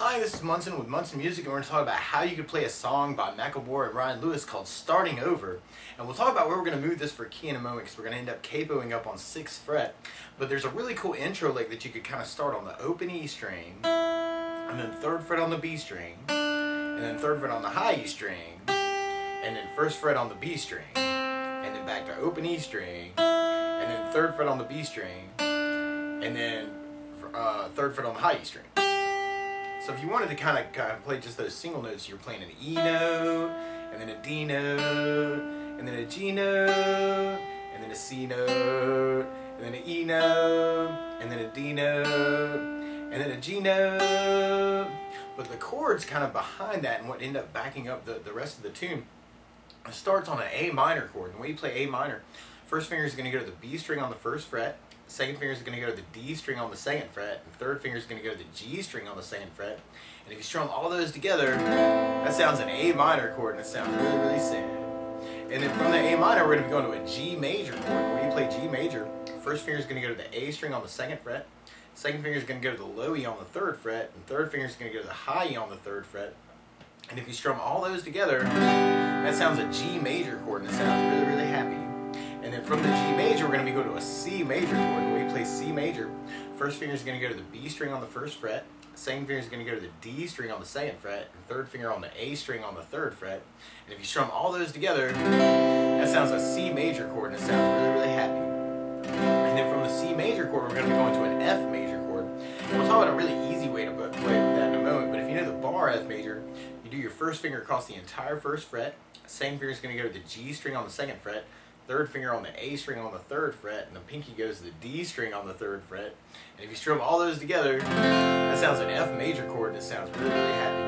Hi, this is Munson with Munson Music, and we're going to talk about how you can play a song by Macklemore and Ryan Lewis called Starting Over. And we'll talk about where we're going to move this for key in a moment, because we're going to end up capoing up on 6th fret. But there's a really cool intro lick that you could kind of start on the open E string, and then 3rd fret on the B string, and then 3rd fret on the high E string, and then 1st fret on the B string, and then back to open E string, and then 3rd fret on the B string, and then 3rd fret on the high E string. So if you wanted to kind of play just those single notes, you're playing an E note, and then a D note, and then a G note, and then a C note, and then an E note, and then a D note, and then a G note. But the chords kind of behind that and what end up backing up the rest of the tune starts on an A minor chord. And when you play A minor, first finger is going to go to the B string on the 1st fret, second finger is going to go to the D string on the 2nd fret, and 3rd finger is going to go to the G string on the 2nd fret. And if you strum all those together, that sounds an A minor chord, and it sounds really, really sad. And then from the A minor, we're going to be going to a G major chord. When you play G major, first finger is going to go to the A string on the 2nd fret, second finger is going to go to the low E on the 3rd fret, and 3rd finger is going to go to the high E on the 3rd fret. And if you strum all those together, that sounds a G major chord, and it sounds really, really happy. And then from the G major, we're going to be going to a C major chord. And when you play C major, first finger is going to go to the B string on the 1st fret, second finger is going to go to the D string on the 2nd fret, and 3rd finger on the A string on the 3rd fret. And if you strum all those together, that sounds a C major chord, and it sounds really, really happy. And then from the C major chord, we're going to be going to an F major chord. And we'll talk about a really easy way to play that in a moment, but if you know the bar F major, you do your first finger across the entire 1st fret, second finger is going to go to the G string on the 2nd fret, 3rd finger on the A string on the 3rd fret, and the pinky goes to the D string on the 3rd fret. And if you strum all those together, that sounds an F major chord, and it sounds really, really happy.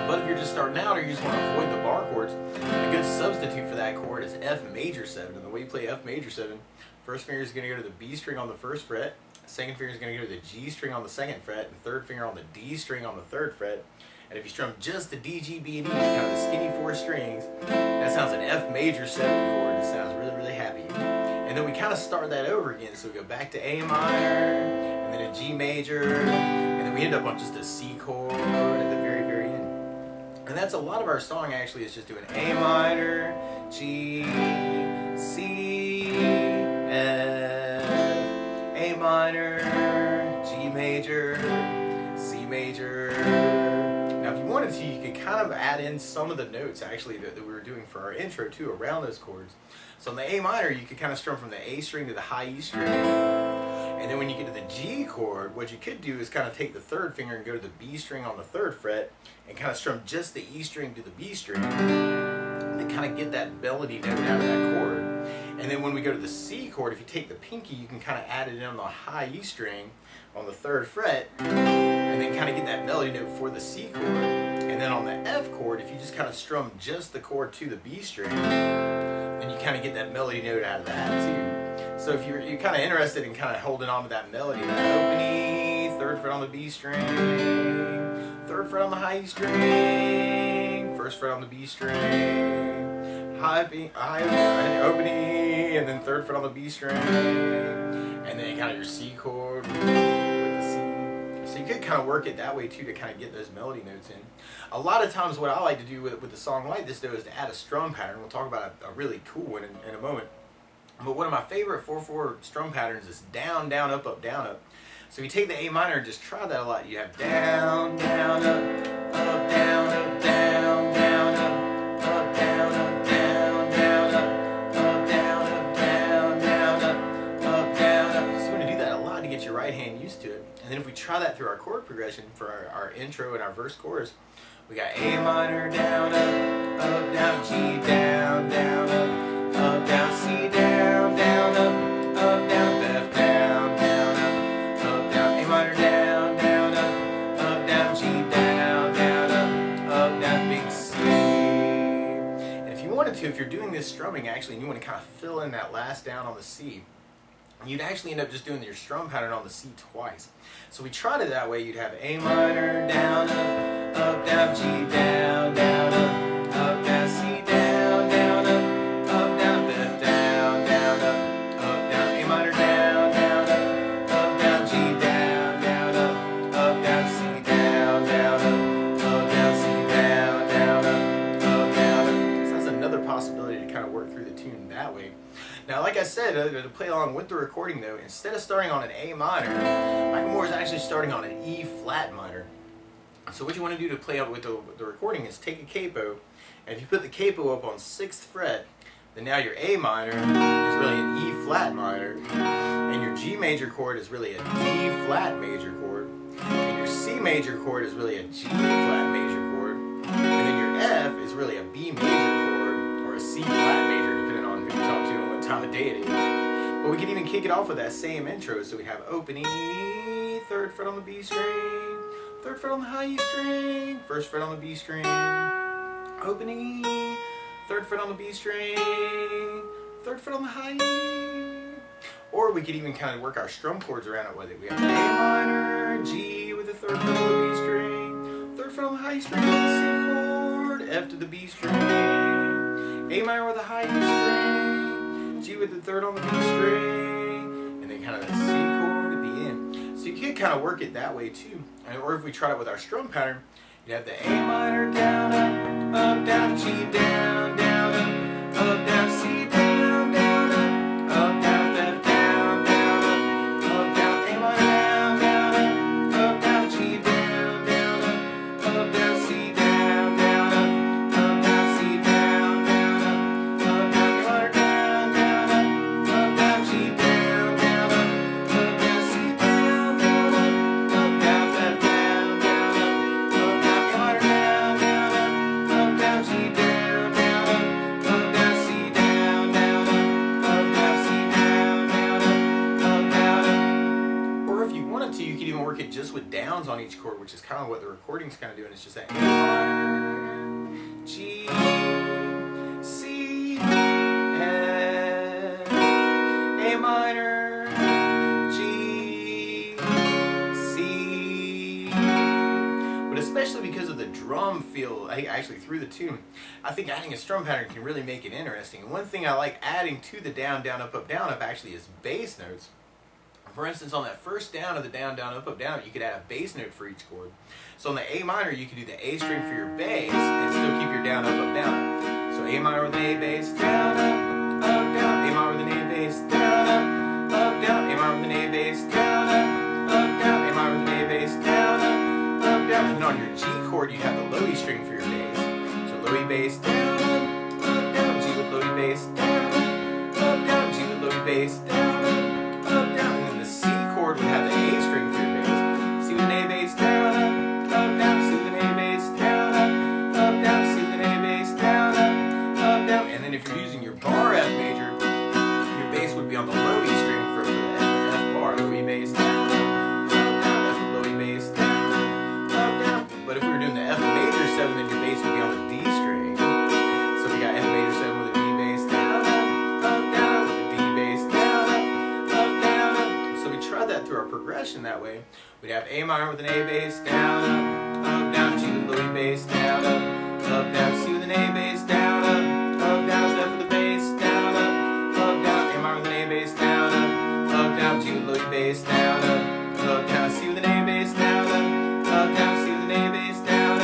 But if you're just starting out, or you just want to avoid the bar chords, a good substitute for that chord is F major 7. And the way you play F major 7, first finger is going to go to the B string on the 1st fret, second finger is going to go to the G string on the 2nd fret, and 3rd finger on the D string on the 3rd fret. And if you strum just the D, G, B, and E, kind of the skinny 4 strings, that sounds an F major 7 chord. It sounds really, really happy. And then we kind of start that over again. So we go back to A minor, and then a G major, and then we end up on just a C chord at the very, very end. And that's a lot of our song actually is just doing A minor, G, C, F, A minor, G major, C major. Now if you wanted to, you could kind of add in some of the notes actually that we were doing for our intro too around those chords. So in the A minor, you could kind of strum from the A string to the high E string. And then when you get to the G chord, what you could do is kind of take the 3rd finger and go to the B string on the 3rd fret and kind of strum just the E string to the B string and then kind of get that melody note out of that chord. And then when we go to the C chord, if you take the pinky, you can kind of add it in on the high E string on the 3rd fret, and then kind of get that melody note for the C chord. And then on the F chord, if you just kind of strum just the chord to the B string, then you kind of get that melody note out of that too. So if you're kind of interested in kind of holding on to that melody, that open E, 3rd fret on the B string, 3rd fret on the high E string, 1st fret on the B string, high open E, and then 3rd fret on the B string, and then kind of your C chord with the C. So you could kind of work it that way too to kind of get those melody notes in. A lot of times what I like to do with a song like this though is to add a strum pattern. We'll talk about a really cool one in a moment. But one of my favorite 4/4 strum patterns is down, down, up, up, down, up. So if you take the A minor and just try that a lot, you have down, down, up, up, down, up, down, down, up, up, down, up, down, down, up, up, down, up, down, down, up, up, down, up. So we're going to do that a lot to get your right hand used to it. And then if we try that through our chord progression for our intro and our verse chorus, we got A minor, down, up, down, G, down, down, up, down, C, down, down, up, down, F, down, down, up, down, A minor, down, down, up, down, G, down, down, up, down, big C. And if you wanted to, if you're doing this strumming actually, and you want to kind of fill in that last down on the C, you'd actually end up just doing your strum pattern on the C twice. So we tried it that way. You'd have A minor, down, up, down, G, down, down, up, down, C, down, down, up, down, F, down, down, up, down, A minor, down, down, up, down, G, down, down, up, down, C, down, down. I said, to play along with the recording though, instead of starting on an A minor, Macklemore is actually starting on an E flat minor. So what you want to do to play up with the recording is take a capo, and if you put the capo up on 6th fret, then now your A minor is really an E flat minor, and your G major chord is really a D flat major chord, and your C major chord is really a G flat major chord, and then your F is really a B major chord or a C flat major, depending on who you talk to and what time of day it is. But we can even kick it off with that same intro, so we have open E, 3rd fret on the B string, 3rd fret on the high E string, 1st fret on the B string, open E, 3rd fret on the B string, 3rd fret on the high E. Or we could even kind of work our strum chords around it with it. We have A minor, G with the 3rd fret on the B string, 3rd fret on the high E string with the C chord, F to the B string, A minor with the high E string, G with the 3rd on the B string, and then kind of the C chord at the end. So you could kind of work it that way too. Or if we tried it with our strum pattern, you'd have the A minor, down, up, down, G, down, down, up, down, C, down, down, up, down, F, down, down, up, down, A minor, down, up, down, G, down, down, up, down, C, down, down, up, down, C, down, down, up, down, A minor, down, down, up, down, G, down, down, up, down, C, down, down, up, down, F, down, down, up, down, A minor, down, down, up, down, G, down, down, up, down, C, down, down, up, down, C, down, down, up, down. Or if you wanted to, you could even work it just with downs on each chord, which is kind of what the recording's kind of doing. It's just that A minor, G, C, F, A minor, G, C. But especially because of the drum feel, actually through the tune, I think adding a strum pattern can really make it interesting. And one thing I like adding to the down, down, up, actually is bass notes. For instance, on that first down of the down, down, up, down, you could add a bass note for each chord. So on the A minor, you could do the A string for your bass and still keep your down, up, down. So A minor with an A bass, down, up, down. A minor with an A bass, down, up, down. A minor with an A bass, down, up, down. A minor with an A bass, down, up, down. And then on your G chord, you'd have the low E string for your bass. So low E bass, down, down. G with low E bass, down, down. G with low E bass, down, down. And then the C chord would have the A string for your bass. C with an A bass, down, down. C with an A bass, down, down. C with an A bass, down, down. And then if you're using your bar F major, your bass would be on the low E string for the F bar, low E bass, down, down. F with low E bass, down, down. But if we were doing the F major 7, then your bass would be on the D string. So we got F major 7 with a D bass, down, down, with a D bass, down, down. So we tried that through our progression that way. We'd have A minor with an A bass, down, down, G with low E bass, down, down, C with an A bass, down, down, F with the bass, down, down, A minor with an A bass, down, down, G with low E bass, down, down, C with an A bass, down, down, C with an A bass, down,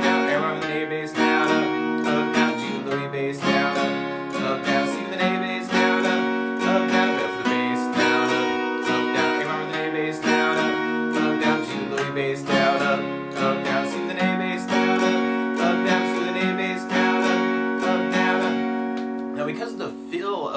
down, A minor with an A bass, down, down, G with low E bass, down, down, C with an A bass, down, down, F with the bass, down, down, A minor with an A bass, down, down, G with low E bass, down, down, C with an A bass, down, down, C with an A bass, down, down. Now because of the feel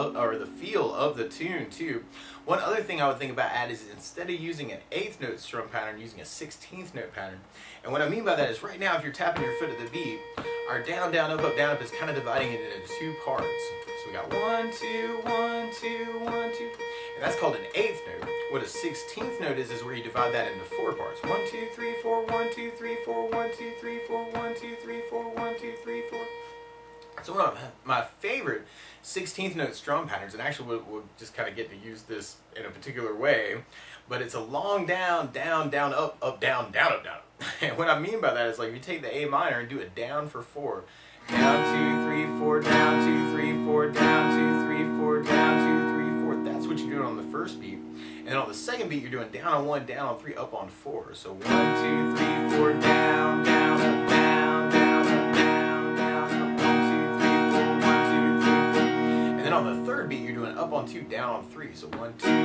of the tune too, one other thing I would think about adding is instead of using an 8th note strum pattern, using a 16th note pattern. And what I mean by that is right now if you're tapping your foot at the beat, our down, down, up, up is kind of dividing it into 2 parts. So we got 1, 2, 1, 2, 1, 2. And that's called an 8th note. What a 16th note is where you divide that into 4 parts. 1, 2, 3, 4, 1, 2, 3, 4, 1, 2, 3, 4, 1, 2, 3, 4, 1, 2, 3, 4. So one of my favorite 16th note strum patterns, and actually we'll just kind of get to use this in a particular way, but it's a long down, down, down, up, down, down, up, down. And what I mean by that is like if you take the A minor and do it down for 4, down, 2, 3, 4, down, 2, 3, 4, down, 2, 3, 4, down, 2, 3, 4. That's what you're doing on the first beat. And then on the second beat, you're doing down on 1, down on 3, up on 4. So 1, 2, 3, 4, down, down, up, down, down, up, down, down, up, 1, 2, 3, 4, 1, 2, 3, 4. And then on the third beat, you're doing up on 2, down on 3. So 1, 2, 3, 4,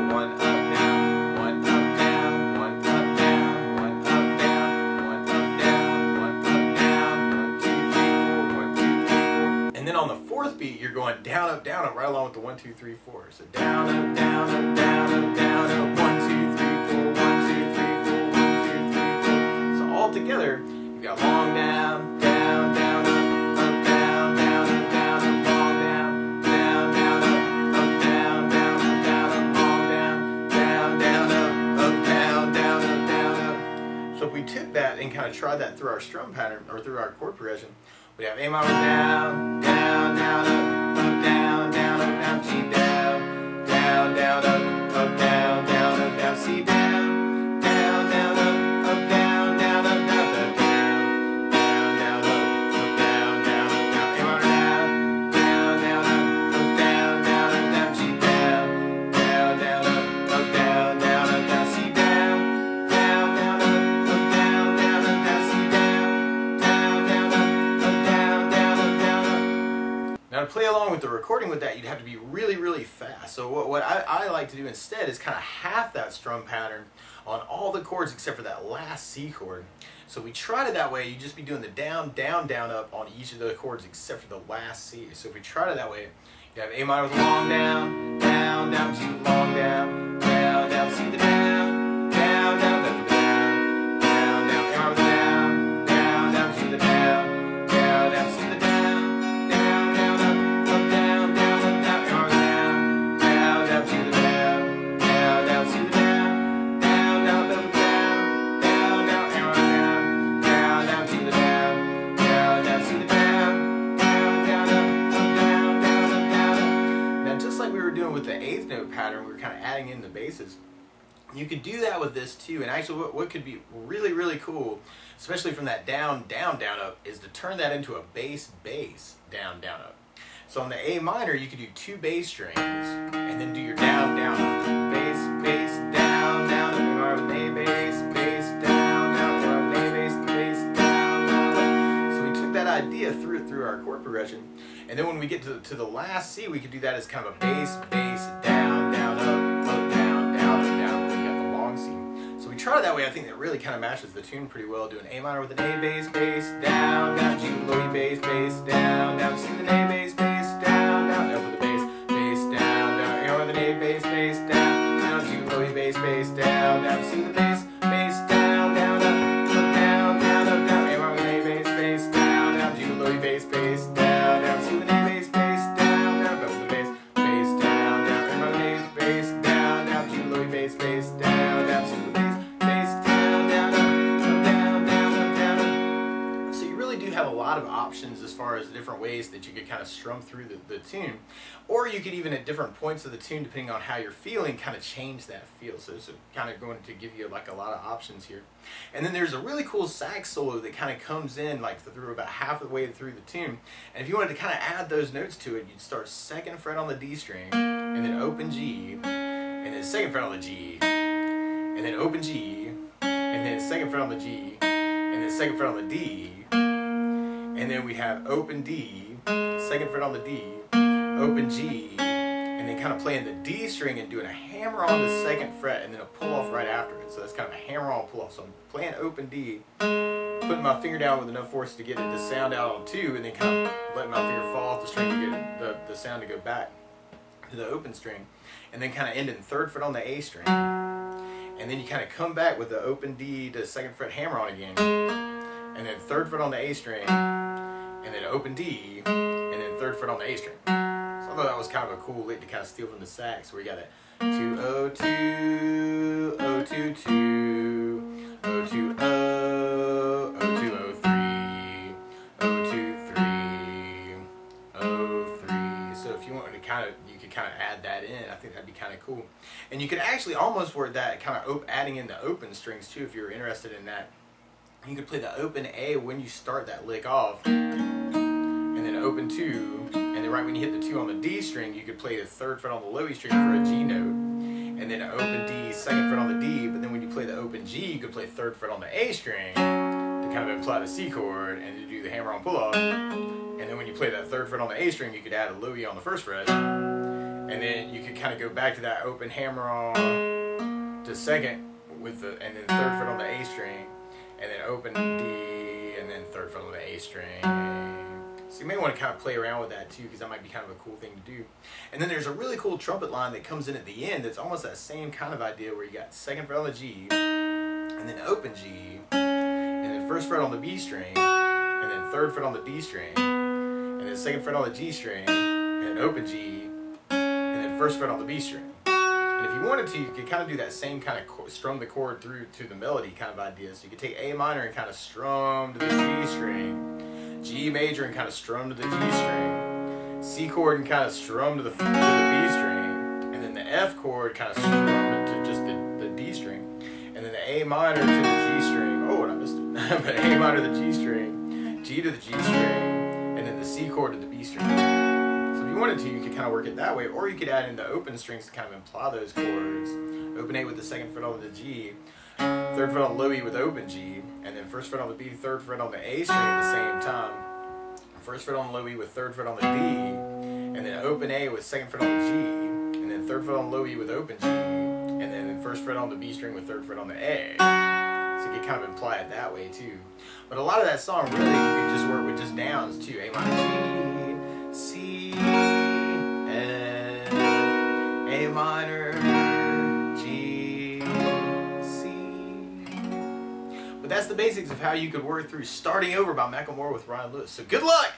1 up, down, 1 up, down, 1 up, down, 1 up, down, 1 up, down, 1 up, down, 1, 2, 3, 4, 1, 2, 3, 4. And then on the fourth beat, you're going down, up, right along with the 1, 2, 3, 4. So down, up, down, up, down, up, down, up, 1, 2, 3, 4, 1, 2, 3, 4, 1, 2, 3, 4. So all together, you got long down, down, down, up, down, down, up, down, up, long down, down, down, up, down, down, up, down, up, long down, down, down, up, down, down, up, down, up. So if we took that and kind of tried that through our strum pattern or through our chord progression, we have A minor down, down, down, up, down, down, up, down, G down, down, down, up, down, down, up, down, C down, down, down, up, down, down, up, down, up, down, down, up, down, down, up, down, A minor down, down, down, up, down, down, up, down, G down, down, down, up, down, down, up, down, C down, down, down, up, down, down, up, down, C down, down, down, up, down, down, up, down, up. Now to play along with the recording with that, you'd have to be really, really fast. So what I like to do instead is kind of half that strum pattern on all the chords except for that last C chord. So we tried it that way, you'd just be doing the down, down, down, up on each of the chords except for the last C. So if we tried it that way, you have A minor with a long down, down, down, G long down, down, down, C the down, down, down, down, down, down, down, A minor with a down, down, down, G the down, down, down, C the down, down, down, up, down, down, up, down, A minor down, down, G the down, down, down, C the down, down, down, up, down, down, down, A minor down, down, G the down, down, down, C the down, down, down, up, down, down, up, down. Now just like we were doing with the eighth note pattern, we were kind of adding in the basses. You could do that with this too, and actually what could be really, really cool, especially from that down, down, down, up, is to turn that into a bass, bass, down, down, up. So on the A minor, you could do 2 bass strings, and then do your down, down, up, bass, bass, down, down, up, A minor with A bass, bass, down, down, A minor with A bass, bass, down, down, up. So we took that idea through our chord progression, and then when we get to the last C, we could do that as kind of a bass, bass, down, down, up, down, down, up, down. We got the long C. So we try it that way. I think that really kind of matches the tune pretty well. Doing A minor with an A bass, bass, down, down, G with low E bass, bass, down, down, C with an A bass, bass, down, down, F with a bass, bass, down, down, A with an A bass, bass, down, down, G with low E bass, bass, down, down, C with a bass, bass, down, down, up, down, down, up, down, A minor with an A bass, bass, down, down, G with low E bass, bass, down, down, C with an A bass, bass, down, down, F with a bass, bass, down, down, A minor with an A bass, down, down, G with low E bass, bass, down, down, C with a bass, bass, down, down, up, down, down, up, down. So you really do have a lot of options as far as different ways that you could kind of strum through the tune, or you could even at different points of the tune, depending on how you're feeling, kind of change that feel. So it's kind of going to give you like a lot of options here. And then there's a really cool sax solo that kind of comes in like through about half the way through the tune. And if you wanted to kind of add those notes to it, you'd start 2nd fret on the D string, and then open G, and then 2nd fret on the G, and then open G, and then 2nd fret on the G, and then 2nd fret on the D, and then we have open D, 2nd fret on the D, open G, and then kind of playing the D string and doing a hammer on the 2nd fret and then a pull off right after it. So that's kind of a hammer on pull off. So I'm playing open D, putting my finger down with enough force to get it to sound out on 2, and then kind of letting my finger fall off the string to get the sound to go back to the open string, and then kind of ending 3rd fret on the A string. And then you kind of come back with the open D to 2nd fret hammer on again, and then 3rd fret on the A string, and then open D, and then 3rd fret on the A string. So I thought that was kind of a cool lick to kind of steal from the sax, where you got a 2-0-2, 0-2-2, 0-2-0, 0-2-0-3, 0-2-3, 0-3. So if you wanted to kind of, you could kind of add that in. I think that'd be kind of cool. And you could actually almost word that kind of adding in the open strings too, if you're interested in that. You could play the open A when you start that lick off, and then open 2, and then right when you hit the 2 on the D string, you could play the 3rd fret on the low E string for a G note, and then open D, 2nd fret on the D, but then when you play the open G, you could play 3rd fret on the A string to kind of imply the C chord and to do the hammer-on pull-off. And then when you play that 3rd fret on the A string, you could add a low E on the 1st fret. And then you could kind of go back to that open hammer-on to 2nd with the, and then 3rd fret on the A string, and then open D, and then 3rd fret on the A string. So you may want to kind of play around with that too, because that might be kind of a cool thing to do. And then there's a really cool trumpet line that comes in at the end that's almost that same kind of idea, where you got 2nd fret on the G, and then open G, and then 1st fret on the B string, and then 3rd fret on the D string, and then 2nd fret on the G string, and then open G, and then 1st fret on the B string. And if you wanted to, you could kind of do that same kind of strum the chord through to the melody kind of idea. So you could take A minor and kind of strum to the G string, G major and kind of strum to the G string, C chord and kind of strum to the B string, and then the F chord kind of strum to just the D string, and then the A minor to the G string. Oh, and I missed it. But A minor to the G string, G to the G string, and then the C chord to the B string. So if you wanted to, you could kind of work it that way, or you could add in the open strings to kind of imply those chords. Open A with the 2nd fret on the G, 3rd fret on the low E with open G, and then 1st fret on the B, 3rd fret on the A string at the same time. 1st fret on the low E with 3rd fret on the D, and then open A with 2nd fret on the G, and then 3rd fret on the low E with open G, and then 1st fret on the B string with 3rd fret on the A. So you could kind of imply it that way too. But a lot of that song, really, you could just work with just downs too. A minor, G, C, F, A minor, G, C. But that's the basics of how you could work through Starting Over by Macklemore with Ryan Lewis. So good luck!